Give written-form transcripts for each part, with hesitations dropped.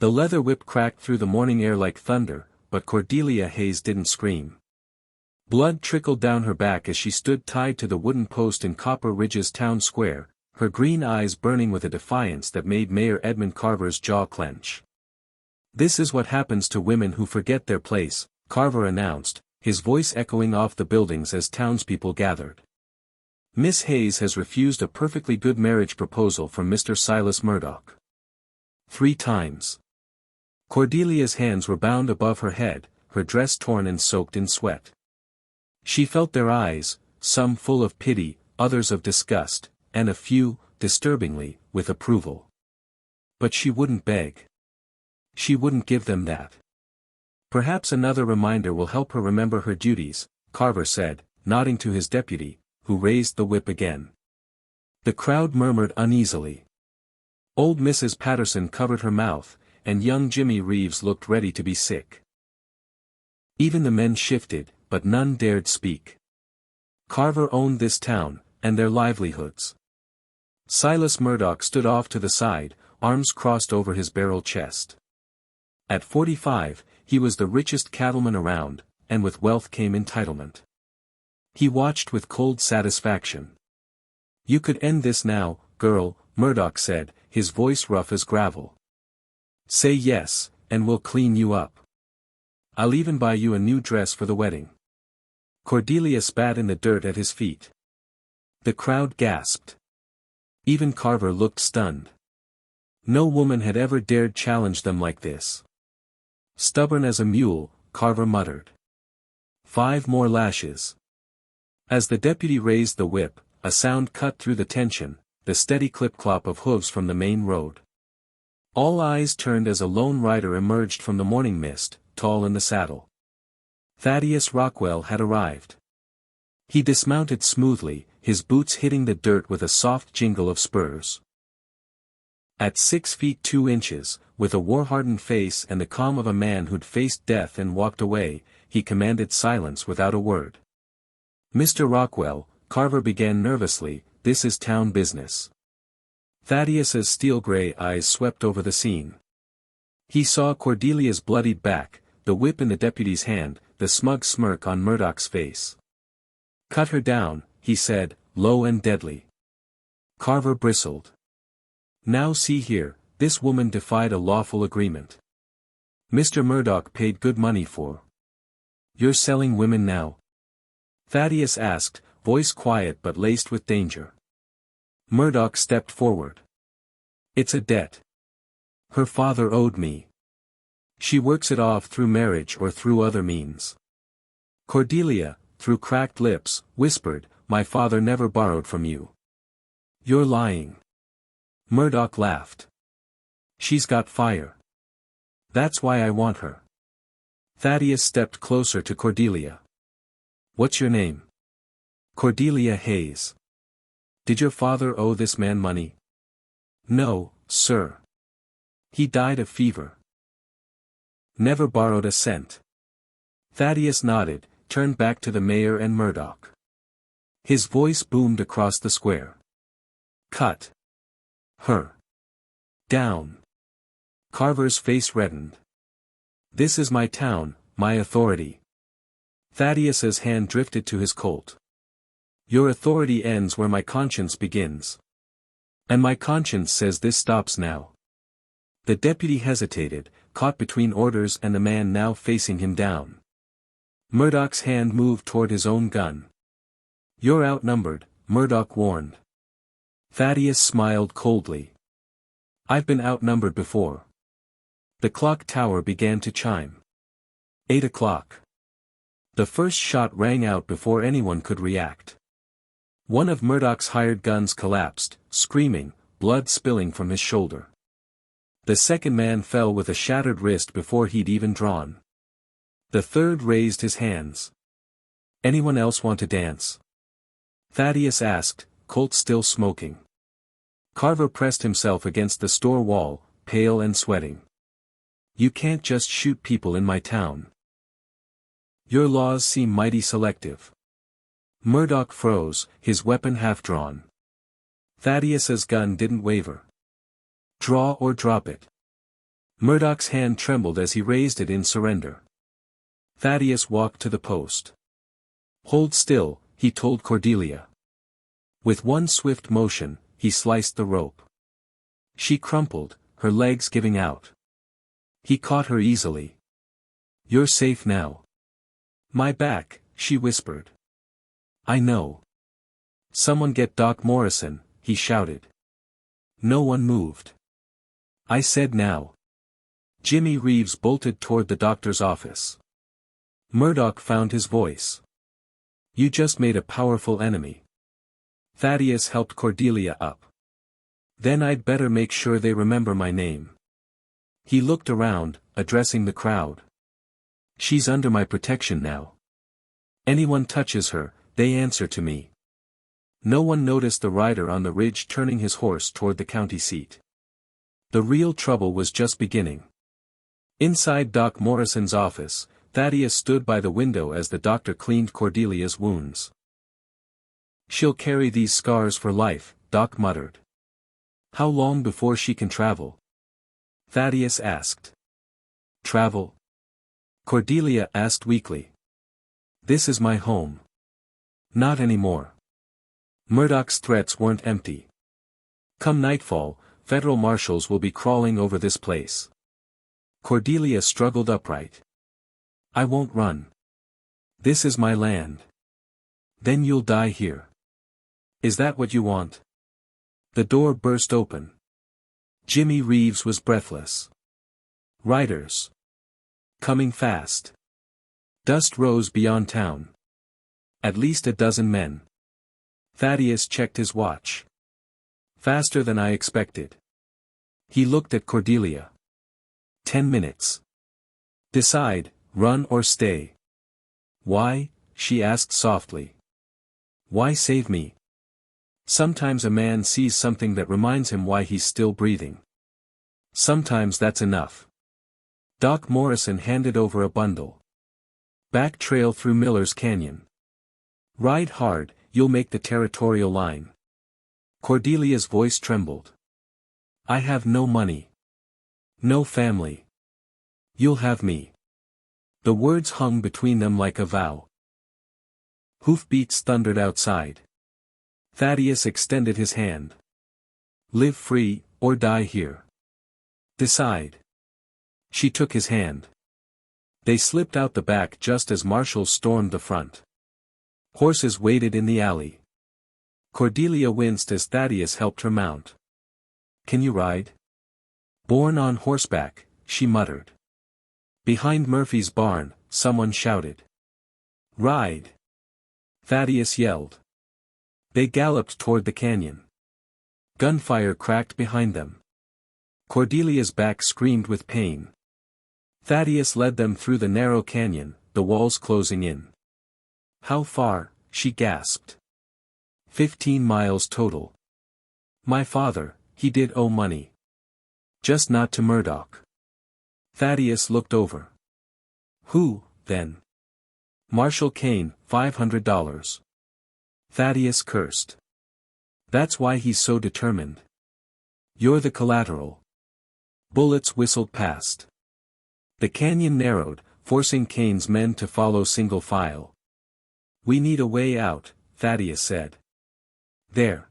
The leather whip cracked through the morning air like thunder, but Cordelia Hayes didn't scream. Blood trickled down her back as she stood tied to the wooden post in Copper Ridge's town square, her green eyes burning with a defiance that made Mayor Edmund Carver's jaw clench. "This is what happens to women who forget their place," Carver announced, his voice echoing off the buildings as townspeople gathered. "Miss Hayes has refused a perfectly good marriage proposal from Mr. Silas Murdoch. 3 times. Cordelia's hands were bound above her head, her dress torn and soaked in sweat. She felt their eyes, some full of pity, others of disgust, and a few, disturbingly, with approval. But she wouldn't beg. She wouldn't give them that. "Perhaps another reminder will help her remember her duties," Carver said, nodding to his deputy, who raised the whip again. The crowd murmured uneasily. Old Mrs. Patterson covered her mouth, and young Jimmy Reeves looked ready to be sick. Even the men shifted, but none dared speak. Carver owned this town, and their livelihoods. Silas Murdoch stood off to the side, arms crossed over his barrel chest. At 45, he was the richest cattleman around, and with wealth came entitlement. He watched with cold satisfaction. "You could end this now, girl," Murdoch said, his voice rough as gravel. "Say yes, and we'll clean you up. I'll even buy you a new dress for the wedding." Cordelia spat in the dirt at his feet. The crowd gasped. Even Carver looked stunned. No woman had ever dared challenge them like this. "Stubborn as a mule," Carver muttered. 5 more lashes. As the deputy raised the whip, a sound cut through the tension, the steady clip-clop of hooves from the main road. All eyes turned as a lone rider emerged from the morning mist, tall in the saddle. Thaddius Rockwell had arrived. He dismounted smoothly, his boots hitting the dirt with a soft jingle of spurs. At 6 feet 2 inches, with a war-hardened face and the calm of a man who'd faced death and walked away, he commanded silence without a word. "Mr. Rockwell," Carver began nervously, "this is town business." Thaddeus's steel-gray eyes swept over the scene. He saw Cordelia's bloodied back, the whip in the deputy's hand, the smug smirk on Murdoch's face. "Cut her down," he said, low and deadly. Carver bristled. "Now see here, this woman defied a lawful agreement. Mr. Murdoch paid good money for. You're selling women now?" Thaddeus asked, voice quiet but laced with danger. Murdoch stepped forward. "It's a debt. Her father owed me. She works it off through marriage or through other means." Cordelia, through cracked lips, whispered, "My father never borrowed from you." "You're lying." Murdoch laughed. "She's got fire. That's why I want her." Thaddeus stepped closer to Cordelia. "What's your name?" "Cordelia Hayes." "Did your father owe this man money?" "No, sir. He died of fever." "Never borrowed a cent." Thaddeus nodded, turned back to the mayor and Murdoch. His voice boomed across the square. "Cut her down." Carver's face reddened. "This is my town, my authority." Thaddeus's hand drifted to his Colt. "Your authority ends where my conscience begins. And my conscience says this stops now." The deputy hesitated, caught between orders and the man now facing him down. Murdoch's hand moved toward his own gun. "You're outnumbered," Murdoch warned. Thaddeus smiled coldly. "I've been outnumbered before." The clock tower began to chime. 8 o'clock. The first shot rang out before anyone could react. One of Murdoch's hired guns collapsed, screaming, blood spilling from his shoulder. The second man fell with a shattered wrist before he'd even drawn. The third raised his hands. "Anyone else want to dance?" Thaddeus asked, Colt still smoking. Carver pressed himself against the store wall, pale and sweating. "You can't just shoot people in my town. Your laws seem mighty selective." Murdoch froze, his weapon half-drawn. Thaddeus's gun didn't waver. "Draw or drop it." Murdoch's hand trembled as he raised it in surrender. Thaddius walked to the post. "Hold still," he told Cordelia. With one swift motion, he sliced the rope. She crumpled, her legs giving out. He caught her easily. "You're safe now." "My back," she whispered. "I know." "Someone get Doc Morrison," he shouted. No one moved. "I said now." Jimmy Reeves bolted toward the doctor's office. Murdoch found his voice. "You just made a powerful enemy." Thaddius helped Cordelia up. "Then I'd better make sure they remember my name." He looked around, addressing the crowd. "She's under my protection now. Anyone touches her, they answer to me." No one noticed the rider on the ridge turning his horse toward the county seat. The real trouble was just beginning. Inside Doc Morrison's office, Thaddius stood by the window as the doctor cleaned Cordelia's wounds. "She'll carry these scars for life," Doc muttered. "How long before she can travel?" Thaddius asked. "Travel?" Cordelia asked weakly. "This is my home." "Not anymore." Murdoch's threats weren't empty. "Come nightfall, federal marshals will be crawling over this place." Cordelia struggled upright. "I won't run. This is my land." "Then you'll die here." "Is that what you want?" The door burst open. Jimmy Reeves was breathless. "Riders. Coming fast." Dust rose beyond town. At least a dozen men. Thaddius checked his watch. "Faster than I expected." He looked at Cordelia. 10 minutes. "Decide, run or stay." "Why?" she asked softly. "Why save me?" Sometimes a man sees something that reminds him why he's still breathing. Sometimes that's enough. Doc Morrison handed over a bundle. "Back trail through Miller's Canyon. Ride hard, you'll make the territorial line." Cordelia's voice trembled. "I have no money. No family. You'll have me." The words hung between them like a vow. Hoofbeats thundered outside. Thaddius extended his hand. "Live free, or die here. Decide." She took his hand. They slipped out the back just as marshals stormed the front. Horses waited in the alley. Cordelia winced as Thaddius helped her mount. "Can you ride?" "Born on horseback," she muttered. Behind Murphy's barn, someone shouted. "Ride!" Thaddius yelled. They galloped toward the canyon. Gunfire cracked behind them. Cordelia's back screamed with pain. Thaddius led them through the narrow canyon, the walls closing in. "How far?" she gasped. 15 miles total. "My father, he did owe money. Just not to Murdoch." Thaddius looked over. "Who, then?" "Marshal Kane, $500. Thaddius cursed. "That's why he's so determined. You're the collateral." Bullets whistled past. The canyon narrowed, forcing Kane's men to follow single file. "We need a way out," Thaddius said. "There."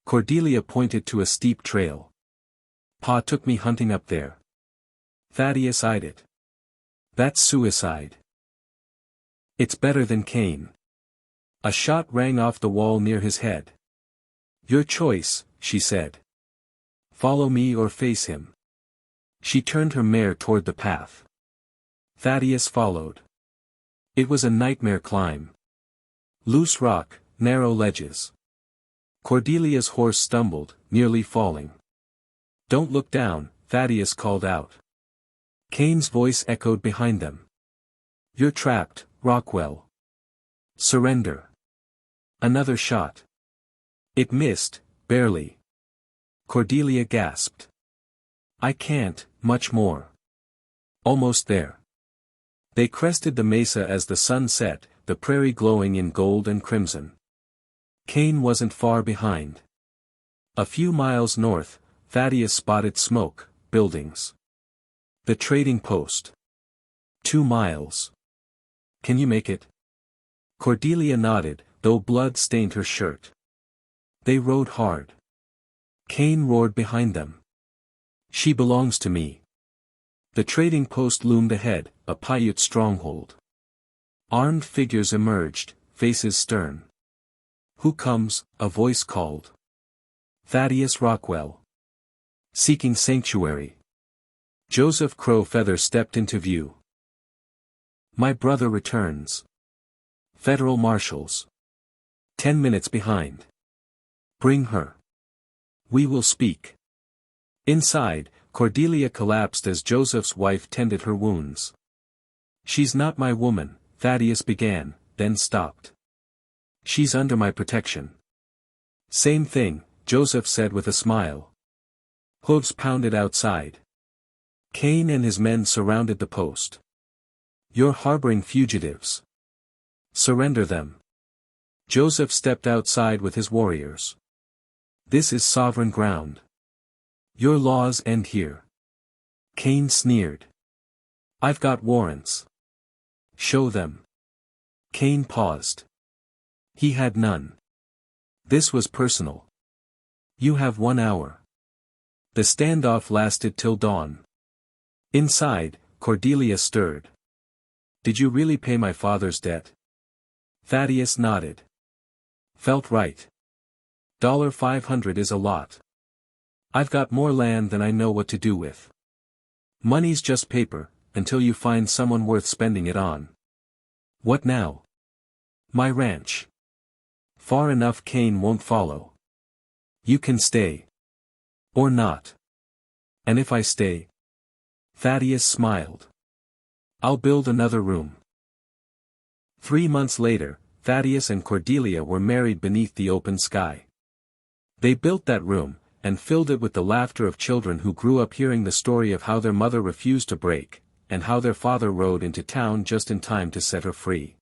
Cordelia pointed to a steep trail. "Pa took me hunting up there." Thaddius eyed it. "That's suicide." "It's better than Kane." A shot rang off the wall near his head. "Your choice," she said. "Follow me or face him." She turned her mare toward the path. Thaddius followed. It was a nightmare climb. Loose rock, narrow ledges. Cordelia's horse stumbled, nearly falling. "Don't look down," Thaddius called out. Kane's voice echoed behind them. "You're trapped, Rockwell. Surrender." Another shot. It missed, barely. Cordelia gasped. "I can't, much more." Almost there. They crested the mesa as the sun set, the prairie glowing in gold and crimson. Kane wasn't far behind. A few miles north, Thaddius spotted smoke, buildings. The trading post. 2 miles. Can you make it? Cordelia nodded, though blood stained her shirt. They rode hard. Cain roared behind them. She belongs to me. The trading post loomed ahead, a Paiute stronghold. Armed figures emerged, faces stern. Who comes? A voice called. Thaddius Rockwell. Seeking sanctuary. Joseph Crowfeather stepped into view. My brother returns. Federal marshals. 10 minutes behind. Bring her. We will speak. Inside, Cordelia collapsed as Joseph's wife tended her wounds. She's not my woman, Thaddius began, then stopped. She's under my protection. Same thing, Joseph said with a smile. Hooves pounded outside. Cain and his men surrounded the post. You're harboring fugitives. Surrender them. Joseph stepped outside with his warriors. This is sovereign ground. Your laws end here. Cain sneered. I've got warrants. Show them. Cain paused. He had none. This was personal. You have 1 hour. The standoff lasted till dawn. Inside, Cordelia stirred. Did you really pay my father's debt? Thaddius nodded. Felt right. $500 is a lot. I've got more land than I know what to do with. Money's just paper, until you find someone worth spending it on. What now? My ranch. Far enough Cain won't follow. You can stay. Or not. And if I stay? Thaddius smiled. I'll build another room. 3 months later, Thaddius and Cordelia were married beneath the open sky. They built that room, and filled it with the laughter of children who grew up hearing the story of how their mother refused to break, and how their father rode into town just in time to set her free.